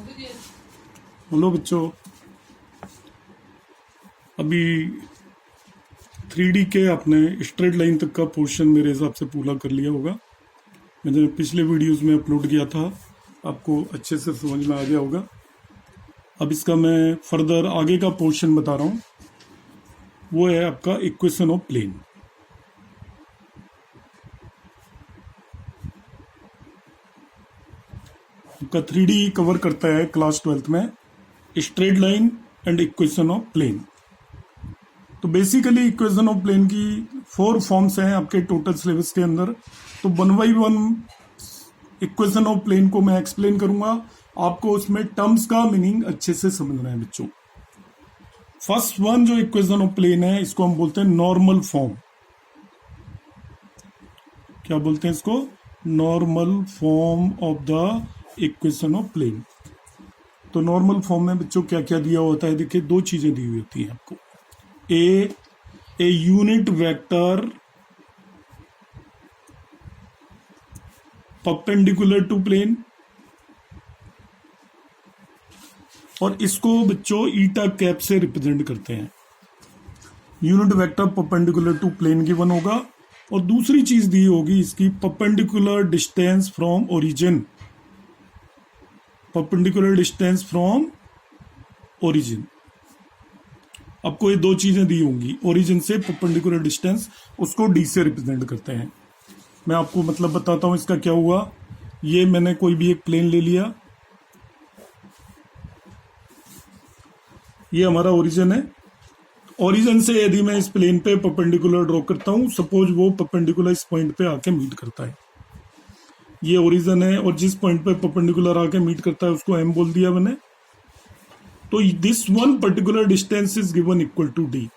Hello बच्चों, अभी 3D के आपने स्ट्रेट लाइन तक का पोर्शन मेरे हिसाब से पूरा कर लिया होगा। मैंने पिछले वीडियोस में अपलोड किया था, आपको अच्छे से समझ में आ गया होगा। अब इसका मैं फर्दर आगे का पोर्शन बता रहा हूँ, वो है आपका इक्वेशन ऑफ प्लेन। आपका 3D कवर करता है क्लास 12th में straight line and equation of plane. तो बेसिकली इक्वेशन ऑफ प्लेन की 4 फॉर्म्स हैं आपके टोटल सिलेबस के अंदर। तो 1 बाई 1 इक्वेशन ऑफ प्लेन को मैं एक्सप्लेन करूंगा, आपको उसमें टर्म्स का मीनिंग अच्छे से समझना है बच्चों। फर्स्ट वन जो इक्वेशन ऑफ प्लेन है, इसको हम बोलते हैं नॉर्मल फॉर्म। क्या बोलते हैं इसको? Normal form of the equation of plane. तो नॉर्मल फॉर्म में बच्चों क्या क्या दिया होता है? देखिए, 2 चीजें दी हुई होती हैं आपको। A unit vector perpendicular to plane, और इसको बच्चों ईटा कैप से रिप्रेजेंट करते हैं। Unit vector perpendicular to plane given होगा, और दूसरी चीज दी होगी इसकी perpendicular distance from origin. Perpendicular distance from origin, आपको ये 2 चीजें दी होंगी। ओरिजिन से परपेंडिकुलर डिस्टेंस, उसको डी से रिप्रेजेंट करते हैं। मैं आपको मतलब बताता हूं इसका क्या हुआ। ये मैंने कोई भी एक प्लेन ले लिया, ये हमारा ओरिजिन है। ओरिजिन से यदि मैं इस प्लेन पे परपेंडिकुलर ड्रॉ करता हूं, सपोज वो परपेंडिकुलर इस पॉइंट पे आके मीट करता है। ये ओरिजिन है, और जिस पॉइंट पे परपेंडिकुलर आके मीट करता है उसको एम बोल दिया मैंने। तो this one particular distance is given equal to D,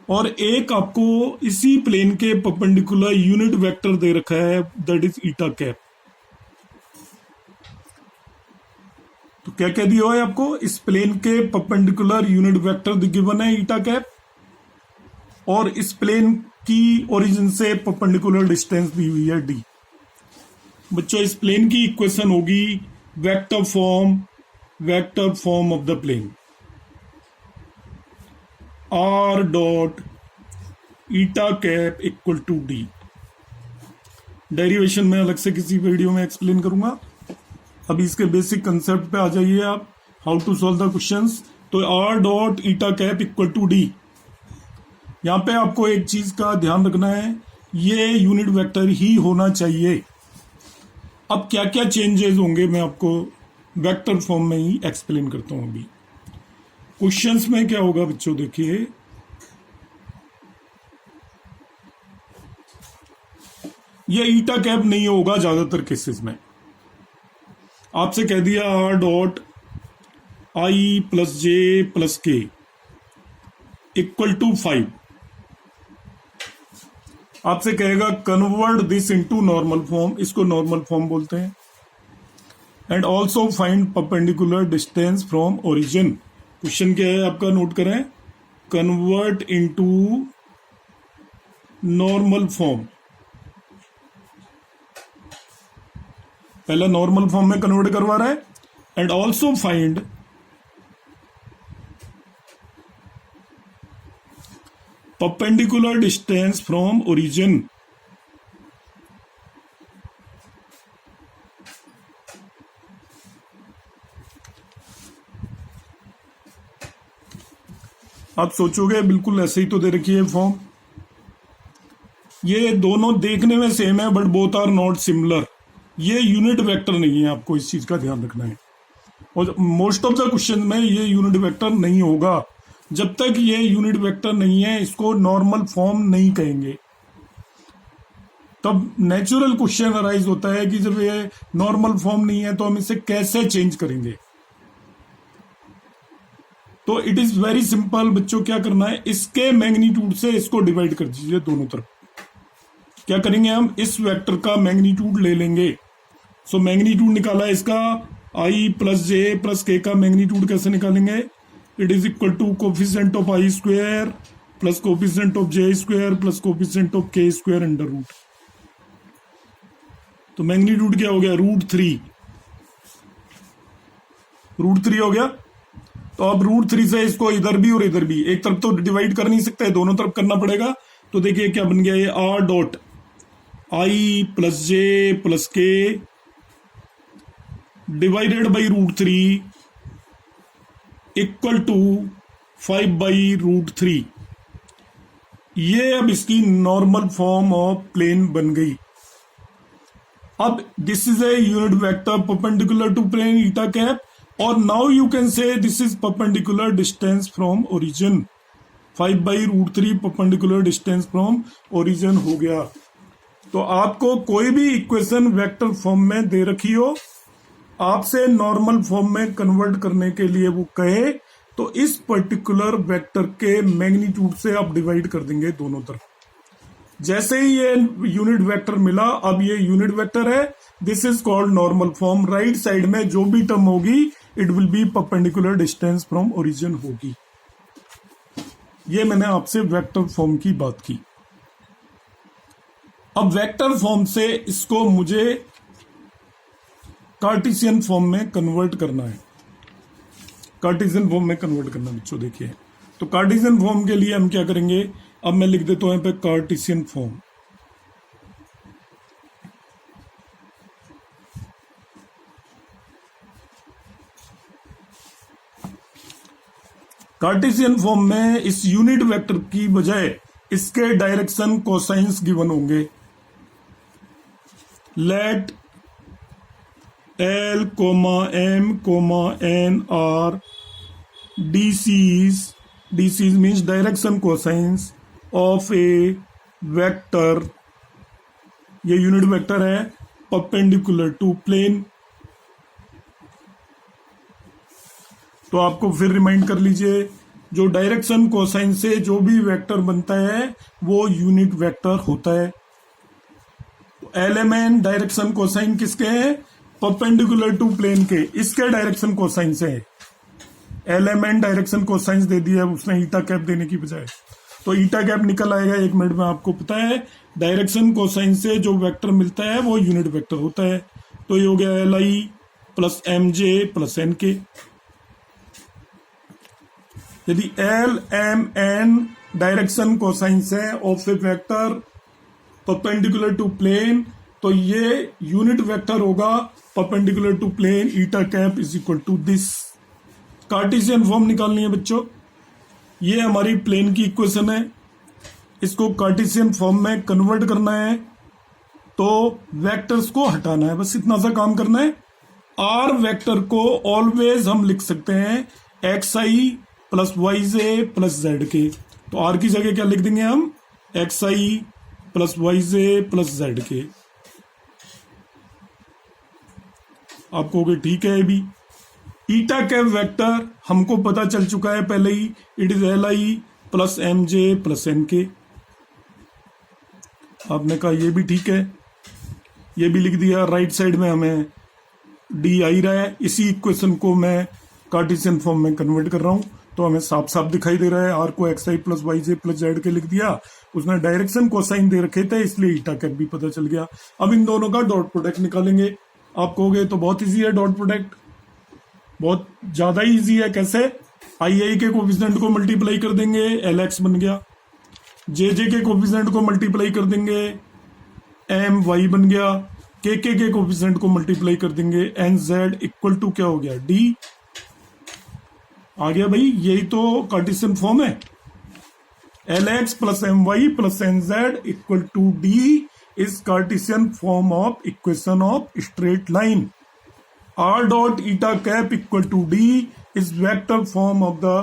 और एक आपको इसी प्लेन के परपेंडिकुलर यूनिट वेक्टर दे रखा है, दैट इज ईटा कैप। तो क्या क्या दिया है आपको? इस प्लेन के परपेंडिकुलर यूनिट वेक्टर गिवन है ईटा कैप, और इस प्लेन की ओरिजिन से परपेंडिकुलर डिस्टेंस दी हुई है डी। बच्चों, इस प्लेन की इक्वेशन होगी vector form of the plane, R dot eta cap equal to D. Derivation में अलग से किसी वीडियो में एक्सप्लेन करूंगा। अभी इसके बेसिक कंसेप्ट पे आ जाइए आप, how to solve the questions. तो R dot eta cap equal to D, यहां पे आपको एक चीज का ध्यान रखना है, ये यूनिट वेक्टर ही होना चाहिए। अब क्या क्या चेंजेस होंगे मैं आपको वेक्टर फॉर्म में ही एक्सप्लेन करता हूं। अभी क्वेश्चंस में क्या होगा बच्चों, देखिए ये ईटा कैप नहीं होगा ज्यादातर केसेस में। आपसे कह दिया R dot I plus J plus के इक्वल टू 5, आपसे कहेगा convert this into normal form, इसको नॉर्मल फॉर्म बोलते हैं। And also find perpendicular distance from origin. Question क्या है आपका, नोट करें, कन्वर्ट इनटू नॉर्मल फॉर्म। पहला नॉर्मल फॉर्म में कन्वर्ट करवा रहा है, and also find perpendicular distance from origin. आप सोचोगे बिल्कुल ऐसे ही तो दे रखी है फॉर्म। ये दोनों देखने में सेम है, but both are not similar. ये यूनिट वेक्टर नहीं है, आपको इस चीज का ध्यान रखना है। और मोस्ट ऑफ द क्वेश्चन में ये यूनिट वेक्टर नहीं होगा। जब तक ये यूनिट वेक्टर नहीं है, इसको नॉर्मल फॉर्म नहीं कहेंगे। तब नेचुरल क्वेश्चन अराइज होता है कि जब ये नॉर्मल फॉर्म नहीं है तो हम इसे कैसे चेंज करेंगे। तो इट इज वेरी सिंपल बच्चों, क्या करना है, इसके मैग्नीट्यूड से इसको डिवाइड कर दीजिए दोनों तरफ। क्या करेंगे हम, इस वेक्टर का मैग्नीट्यूड ले लेंगे। सो मैग्नीट्यूड निकाला इसका, आई प्लस जे प्लस के का मैग्नीट्यूड कैसे निकालेंगे? It is equal to coefficient of I square plus coefficient of J square plus coefficient of K square under root. तो मैग्नीट्यूड क्या हो गया, √3, √3 हो गया। तो अब √3 से इसको इधर भी और इधर भी, एक तरफ तो डिवाइड कर नहीं सकते, दोनों तरफ करना पड़ेगा। तो देखिए क्या बन गया, ये r.i + j + k divided by √3 equal to 5/√3। ये अब इसकी नॉर्मल फॉर्म ऑफ प्लेन बन गई। अब this is a unit vector perpendicular to plane eta cap, और now you can say this is perpendicular distance from origin. 5/√3 perpendicular distance from origin हो गया। तो आपको कोई भी इक्वेशन वेक्टर फॉर्म में दे रखी हो, आपसे नॉर्मल फॉर्म में कन्वर्ट करने के लिए वो कहे, तो इस पर्टिकुलर वेक्टर के मैग्नीट्यूड से आप डिवाइड कर देंगे दोनों तरफ। जैसे ही ये यूनिट वेक्टर मिला, अब ये यूनिट वेक्टर है, this is called normal form. Right side में जो भी टर्म होगी it will be perpendicular distance from origin होगी। ये मैंने आपसे वेक्टर फॉर्म की बात की। अब वेक्टर फॉर्म से इसको मुझे कार्टेशियन फॉर्म में कन्वर्ट करना है। कार्टेशियन फॉर्म में कन्वर्ट करना बच्चों, देखिए तो कार्टेशियन फॉर्म के लिए हम क्या करेंगे, अब मैं लिख देता हूं यहाँ पे कार्टेशियन फॉर्म। कार्टेशियन फॉर्म में इस यूनिट वेक्टर की बजाय इसके डायरेक्शन कोसाइंस गिवन होंगे। Let L, M, N are DCs means direction cosines of a vector, ये यूनिट वेक्टर है, परपेंडिकुलर टू प्लेन। तो आपको फिर रिमाइंड कर लीजिए, जो डायरेक्शन कोसाइन से जो भी वेक्टर बनता है वो यूनिट वेक्टर होता है। LMN डायरेक्शन कोसाइन किसके हैं, परपेंडिकुलर टू प्लेन के, इसके डायरेक्शन कोसाइन से है। LMN डायरेक्शन कोसाइन दे दिया उसने ईटा कैप देने की बजाय, तो ईटा कैप निकल आएगा 1 मिनट में। आपको पता है डायरेक्शन कोसाइन से जो वेक्टर मिलता है वो यूनिट वेक्टर होता है। तो ये हो गया LI + MJ + NK। यदि LMN डायरेक्शन कोसाइन है of a vector perpendicular to plane, तो ये यूनिट वेक्टर होगा perpendicular to plane eta cap is equal to this. Cartesian form निकालनी है बच्चों, ये हमारी प्लेन की इक्वेशन है, इसको कार्टेशियन फॉर्म में कन्वर्ट करना है, तो वेक्टर्स को हटाना है, बस इतना सा काम करना है। आर वेक्टर को ऑलवेज हम लिख सकते हैं XI + YJ + ZK। तो आर की जगह क्या लिख देंगे हम, XI + YJ + ZK। आपको हो गया ठीक है। भी ईटा कैप वेक्टर हमको पता चल चुका है पहले ही, it is LI + MJ + NK। आपने कहा ये भी ठीक है, ये भी लिख दिया। राइट साइड में हमें D आ ही रहा है, इसी इक्वेशन को मैं कार्टेशियन फॉर्म में कन्वर्ट कर रहा हूं, तो हमें साफ साफ दिखाई दे रहा है। आर को XI + YJ + ZK लिख दिया, उसने डायरेक्शन कोसाइन दे रखे थे इसलिए ईटा कैप भी पता चल गया। अब इन दोनों का डॉट प्रोडक्ट निकालेंगे। आप कहोगे तो बहुत इजी है डॉट प्रोडक्ट, बहुत ज्यादा इजी है। कैसे, आई के कोफिशिएंट को मल्टीप्लाई कर देंगे, LX बन गया। JJ के कोफिशिएंट को मल्टीप्लाई कर देंगे, MY बन गया। KK के कोफिशिएंट को मल्टीप्लाई कर देंगे, NZ इक्वल टू क्या हो गया, D आ गया भाई। यही तो कार्टेशियन फॉर्म है। LX + MY + NZ equal to D is Cartesian form of equation of straight line. R dot eta cap equal to D is vector form of the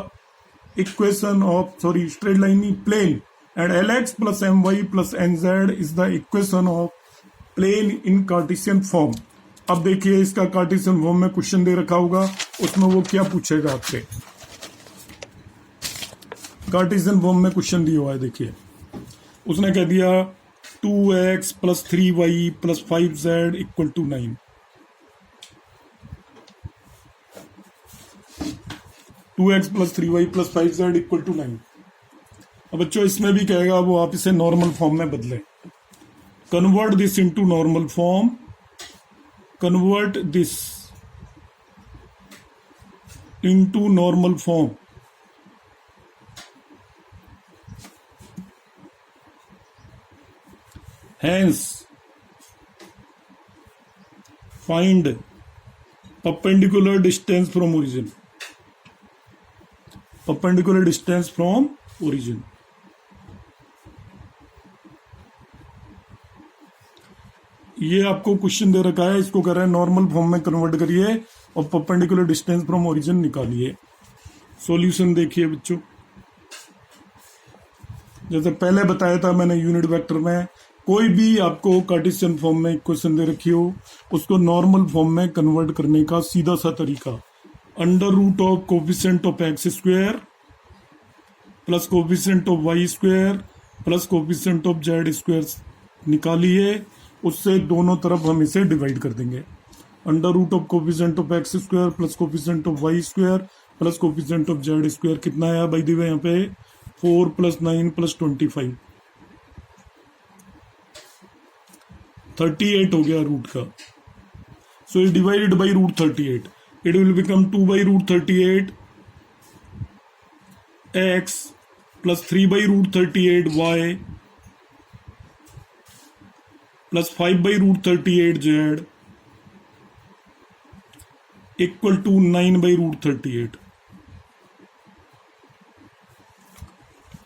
equation of straight line plane, and LX + MY + NZ is the equation of plane in Cartesian form. अब देखिए इसका Cartesian form में question दे रखा होगा, उसमें वो क्या पूछेगा आपसे। कार्टेशियन फॉर्म में क्वेश्चन दिया हुआ है, देखिए उसने कह दिया 2x + 3y + 5z equal to 9। 2x + 3y + 5z equal to 9। अब बच्चों इसमें भी कहेगा वो आप इसे नॉर्मल फॉर्म में बदलें। Convert this into normal form convert this into normal form. Hence, find perpendicular distance from origin. Perpendicular distance from origin. ये आपको क्वेश्चन दे रखा है, इसको कर रहा है नॉर्मल फॉर्म में कन्वर्ट करिए और परपेंडिकुलर डिस्टेंस फ्रॉम ओरिजिन निकालिए। सॉल्यूशन देखिए बच्चों, जैसे पहले बताया था मैंने यूनिट वेक्टर में, कोई भी आपको कार्टेशियन फॉर्म में क्वेश्चन दे रखी हो उसको नॉर्मल फॉर्म में कन्वर्ट करने का सीधा सा तरीका, under root of coefficient of X square plus coefficient of Y square plus coefficient of Z square निकालिए, उससे दोनों तरफ हम इसे डिवाइड कर देंगे। Under root of coefficient of X square plus coefficient of Y square plus coefficient of Z square कितना आया बाय द वे यहाँ पे 4 + 9 + 25 38 हो गया रूट का। So is divided by root 38, it will become 2/√38 x plus 3/√38 y plus 5/√38 z equal to 9/√38।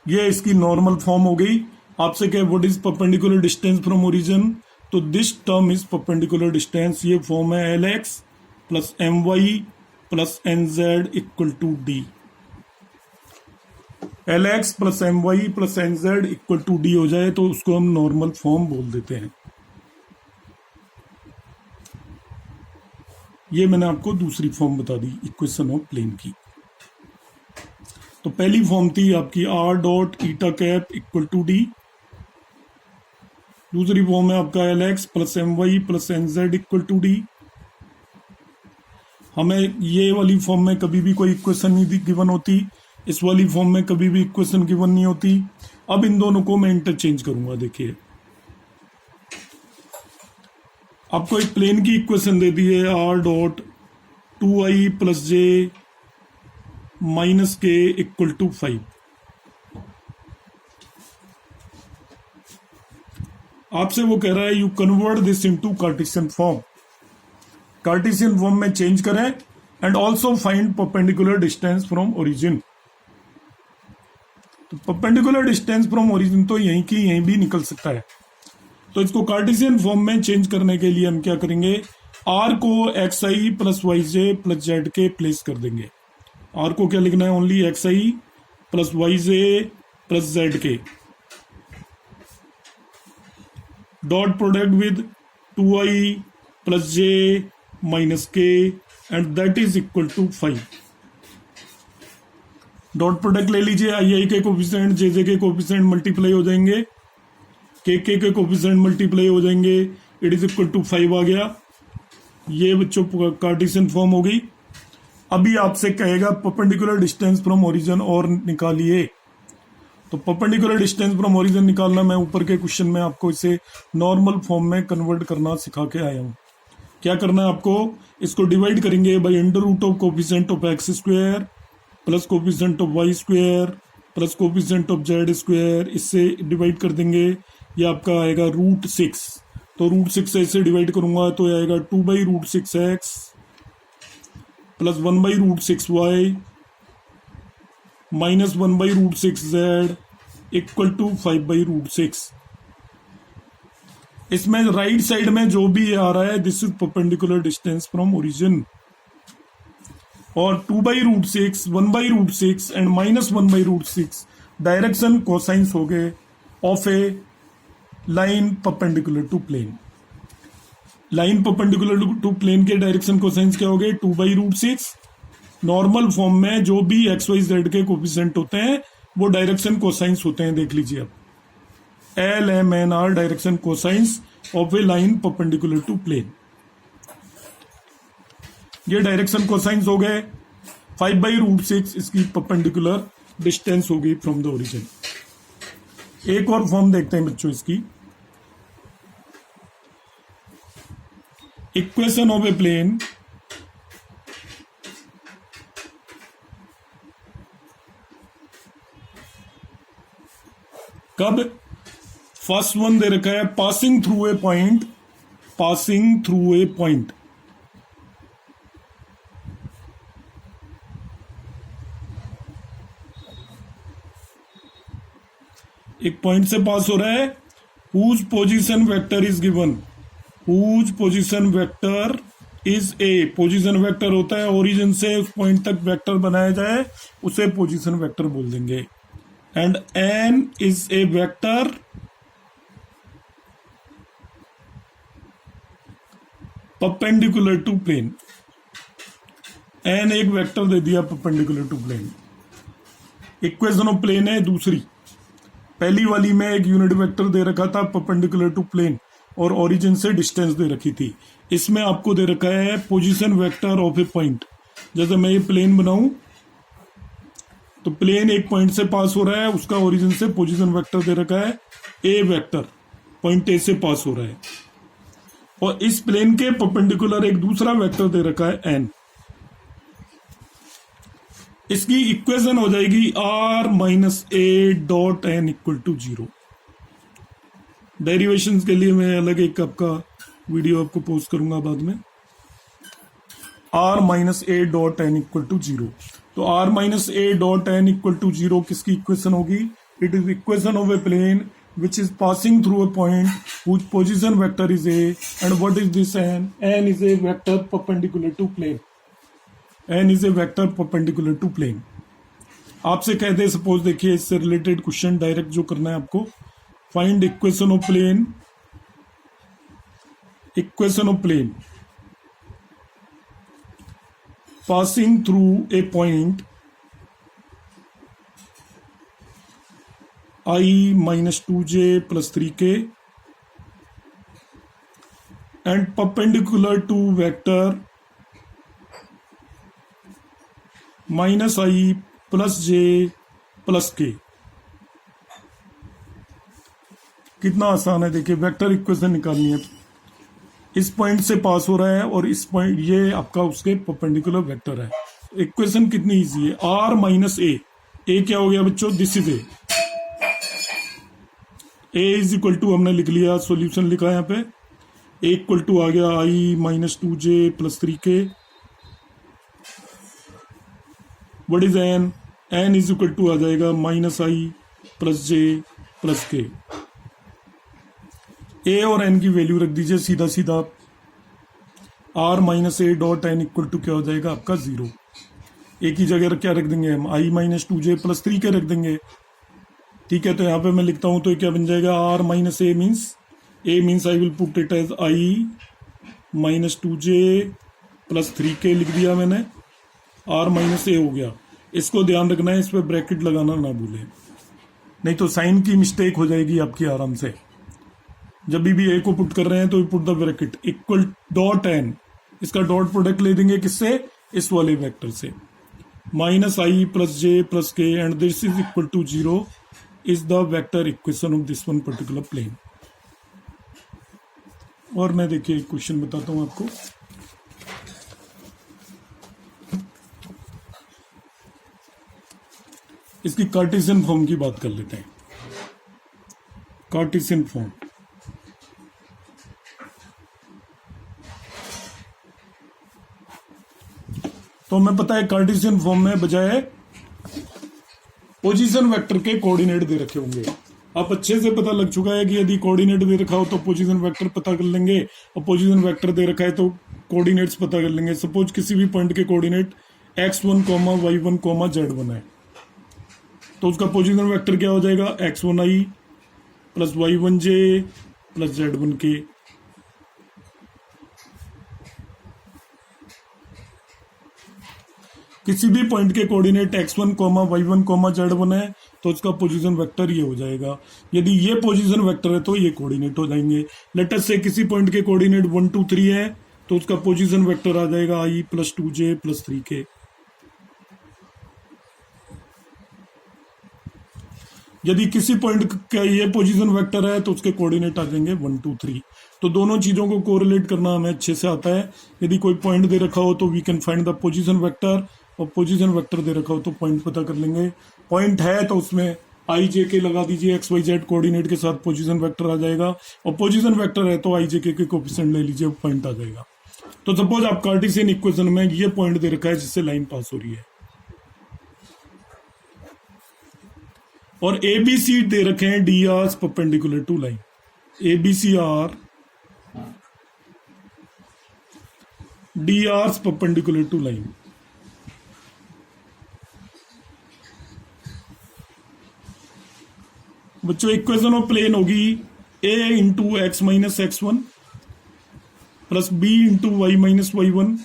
ये इसकी normal form हो गई। आपसे क्या what is perpendicular distance from origin, तो this term is perpendicular distance. ये फॉर्म है Lx plus My plus Nz equal to D। Lx plus My plus Nz equal to D हो जाए तो उसको हम नॉर्मल फॉर्म बोल देते हैं। ये मैंने आपको दूसरी फॉर्म बता दी इक्वेशन ऑफ प्लेन की। तो पहली फॉर्म थी आपकी r dot eta cap equal to D। दूसरी फॉर्म है आपका Lx plus My plus Nz equal to D। हमें ये वाली फॉर्म में कभी भी कोई इक्वेशन नहीं गिवन होती, इस वाली फॉर्म में कभी भी इक्वेशन गिवन नहीं होती। अब इन दोनों को मैं इंटरचेंज करूंगा। देखिए आपको एक प्लेन की इक्वेशन दे दी है r डॉट 2i प्लस जे माइनस के इक्वल टू 5। आपसे वो कह रहा है you convert this into Cartesian form. Cartesian form में चेंज करें and also find perpendicular distance from origin. तो परपेंडिकुलर डिस्टेंस फ्रॉम ओरिजिन तो यहीं की यहीं भी निकल सकता है। तो इसको कार्टेशियन फॉर्म में चेंज करने के लिए हम क्या करेंगे, r को xi plus yj plus z के प्लेस कर देंगे। r को क्या लिखना है, only xi plus yj plus z के dot product with 2i plus j minus k and that is equal to 5। Dot product ले लीजिए, आई के कोफिशिएंट जे के कोफिशिएंट मल्टीप्लाई हो जाएंगे, के कोफिशिएंट मल्टीप्लाई हो जाएंगे, इट इज इक्वल टू 5 आ गया। ये बच्चों कार्टेशियन फॉर्म हो गई। अभी आपसे कहेगा परपेंडिकुलर डिस्टेंस फ्रॉम ओरिजिन और निकालिए। तो परपेंडिकुलर डिस्टेंस फ्रॉम ओरिजिन निकालना मैं ऊपर के क्वेश्चन में आपको इसे नॉर्मल फॉर्म में कन्वर्ट करना सिखा के आया हूँ। क्या करना है आपको, इसको डिवाइड करेंगे by under root of coefficient of X square plus coefficient of Y square plus coefficient of Z square, इससे डिवाइड कर देंगे। ये आपका आएगा √6। तो √6 से इसे डिवाइड करूंगा तो आएगा 2/√6x plus 1/√6y minus 1/√6z equal to 5/√6। इसमें राइट साइड में जो भी आ रहा है this is perpendicular distance from origin. और 2/√6, 1/√6 एंड माइनस 1/√6 डायरेक्शन कोसाइंस हो गए of a line perpendicular to plane. Line perpendicular to plane के डायरेक्शन कोसाइंस क्या हो गए, 2/√6। नॉर्मल फॉर्म में जो भी एक्स वाई जेड के कोफिशिएंट होते हैं वो डायरेक्शन कोसाइंस होते हैं। देख लीजिए अब LMNR direction cosines of a line perpendicular to plane. ये डायरेक्शन कोसाइंस हो गए। 5/√6 इसकी परपेंडिकुलर डिस्टेंस होगी फ्रॉम द ओरिजिन। एक और फॉर्म देखते हैं बच्चों इसकी। इक्वेशन ऑफ ए प्लेन कब? फर्स्ट वन दे रखा है passing through a point, passing through a point. एक पॉइंट से पास हो रहा है, whose position vector is given, whose position vector is A, position vector होता है ओरिजिन से उस पॉइंट तक वेक्टर बनाया जाए उसे पोजीशन वेक्टर बोल देंगे। And N is a vector perpendicular to plane, N एक वेक्टर दे दिया perpendicular to plane. Equation of plane है दूसरी, पहली वाली में एक यूनिट वेक्टर दे रखा था परपेंडिकुलर टू प्लेन और ओरिजिन से डिस्टेंस दे रखी थी। इसमें आपको दे रखा है position vector of A point. जैसे मैं ये प्लेन बनाऊं तो प्लेन एक पॉइंट से पास हो रहा है, उसका ओरिजिन से पोजीशन वेक्टर दे रखा है ए वेक्टर, पॉइंट ए से पास हो रहा है, और इस प्लेन के परपेंडिकुलर एक दूसरा वेक्टर दे रखा है एन। इसकी इक्वेशन हो जाएगी r minus A dot N equal to 0। Derivation के लिए मैं अलग एक आपका वीडियो आपको पोस्ट करूंगा बाद में। r minus A dot N equal to 0, तो r minus A dot N equal to 0 किसकी इक्वेशन होगी? It is equation of a plane which is passing through a point whose position vector is a, and what is this n? N is a vector perpendicular to plane, n is a vector perpendicular to plane। आपसे कहते हैं suppose, देखिए इससे related question direct जो करना है आपको, find equation of plane, equation of plane passing through a point I minus 2j plus 3k and perpendicular to vector minus I plus j plus k। कितना आसान है, देखिए वेक्टर इक्वेशन निकालनी है। इस पॉइंट से पास हो रहा है और इस पॉइंट, ये आपका उसके परपेंडिकुलर वेक्टर है। इक्वेशन कितनी इजी है, r माइनस ए क्या हो गया बच्चों? This is A, A is equal to हमने लिख लिया, सॉल्यूशन लिखा है यहाँ पे, ए इक्वल टू आ गया I minus 2j plus 3k। What is N? N is equal to आ जाएगा minus I plus J plus K. A और एन की वैल्यू रख दीजिए सीधा सीधा, R minus A dot N equal to क्या हो जाएगा आपका 0। ए की जगह क्या रख देंगे हम? आई माइनस 2j प्लस 3k रख देंगे, ठीक है। तो यहाँ पे मैं लिखता हूं तो क्या बन जाएगा, r minus A means I will put it as i minus 2j plus 3k लिख दिया मैंने, r माइनस ए हो गया। इसको ध्यान रखना है, इस पर ब्रैकेट लगाना ना भूलें, नहीं तो साइन की मिस्टेक हो जाएगी आपकी आराम से। जब भी ए को पुट कर रहे हैं तो put the bracket equal dot N, इसका डॉट प्रोडक्ट ले देंगे किससे? इस वाले वेक्टर से, minus I plus J plus K and this is equal to 0 is the vector equation of this one particular plane। और मैं देखिए एक क्वेश्चन बताता हूं आपको, इसकी कार्टेशियन फॉर्म की बात कर लेते हैं। कार्टेशियन फॉर्म, तो हमें पता है कार्टेशियन फॉर्म में बजाय पोजीशन वेक्टर के कोऑर्डिनेट दे रखे होंगे। अब अच्छे से पता लग चुका है कि यदि कोऑर्डिनेट दे रखा हो तो पोजीशन वेक्टर पता कर लेंगे, और पोजीशन वेक्टर दे रखा है तो कोऑर्डिनेट्स पता कर लेंगे। सपोज किसी भी पॉइंट के कोऑर्डिनेट x1, y1, z1 है, तो उसका पोजीशन वेक्टर क्या हो जाएगा? x1i plus y1j plus z1k। किसी भी पॉइंट के कोऑर्डिनेट x1, y1, z1 है तो उसका पोजीशन वेक्टर ये हो जाएगा। यदि ये पोजीशन वेक्टर है तो ये कोऑर्डिनेट हो जाएंगे। लेट अस से किसी पॉइंट के कोऑर्डिनेट 1, 2, 3 है तो उसका पोजीशन वेक्टर आ जाएगा i plus 2j plus 3k। यदि किसी पॉइंट का ये पोजीशन वेक्टर है तो उसके कोऑर्डिनेट आ जाएंगे 1, 2, 3। तो दोनों चीजों को कोरिलेट करना हमें अच्छे से आता है। यदि कोई पॉइंट दे रखा हो तो we can find the position vector, और पोजीशन वेक्टर दे रखा हो तो पॉइंट पता कर लेंगे। पॉइंट है तो उसमें आई जे के लगा दीजिए, एक्स वाई जेड कोऑर्डिनेट के साथ पोजीशन वेक्टर आ जाएगा, और पोजीशन वेक्टर है तो आई जे के कोएफिशिएंट ले लीजिए, पॉइंट आ जाएगा। तो सपोज आप कार्टेशियन इक्वेशन में ये पॉइंट दे रखा है जिससे लाइन पास हो रही है, और ए बी सी दे रखे हैं D R perpendicular to line, A B C are D R perpendicular to line. बच्चों इक्वेशन ऑफ प्लेन होगी A into X minus X one plus B into Y minus Y one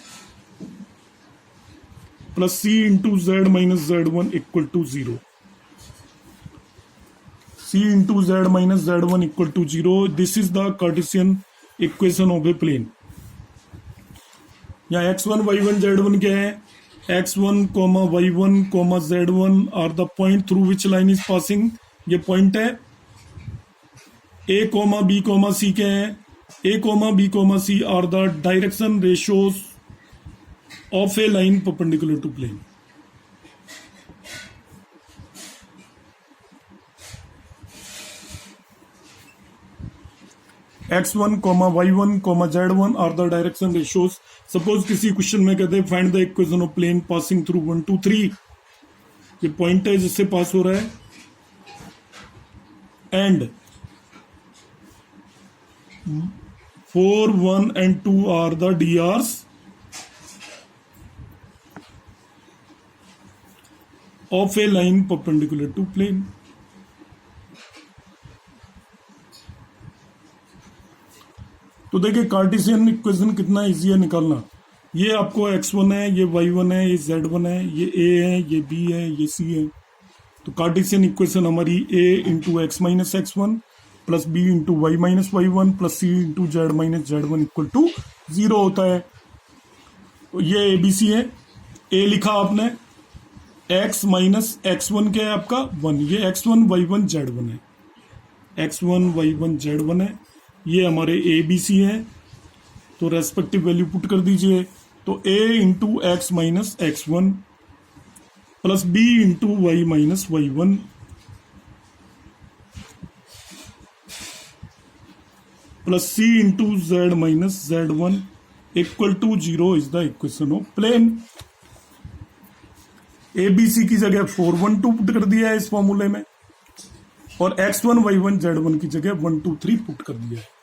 plus C into Z minus Z one equal to zero. C into Z minus Z one equal to zero. This is the Cartesian equation of a plane. यहाँ x1 y1 z1 क्या है? x1 y1 z1 are the point through which line is passing. ये पॉइंट है। a, b, c क्या है? a, b, c are the direction ratios of a line perpendicular to plane. x1, y1, z1 are the direction ratios. Suppose किसी question में कहते हैं find the equation of plane passing through 1, 2, 3। ये पॉइंट है जिससे पास हो रहा है, and 4, 1 and 2 are the DRs of a line perpendicular to plane. तो देखिए कार्टेशियन इक्वेशन कितना इजी है निकालना। ये आपको x1 है, ये y1 है, ये z1 है, ये a है, ये b है, ये c है। तो कार्टेशियन इक्वेशन हमारी a into X minus X one plus B into Y minus Y one plus C into Z minus Z one equal to zero होता है। तो ये ए बी सी है। a लिखा आपने, x माइनस एक्स वन क्या है आपका 1, ये x1 y1 z1 है, x1 y1 z1 है। ये हमारे ए बी सी है, तो रेस्पेक्टिव वैल्यू पुट कर दीजिए। तो a into X minus X one plus b into Y minus Y one plus c into Z minus Z one equal to zero is the equation of plane. A B C की जगह 4, 1, 2 put कर दिया है इस फॉर्मूले में, और x1 y1 z1 की जगह 1, 2, 3 पुट कर दिया है।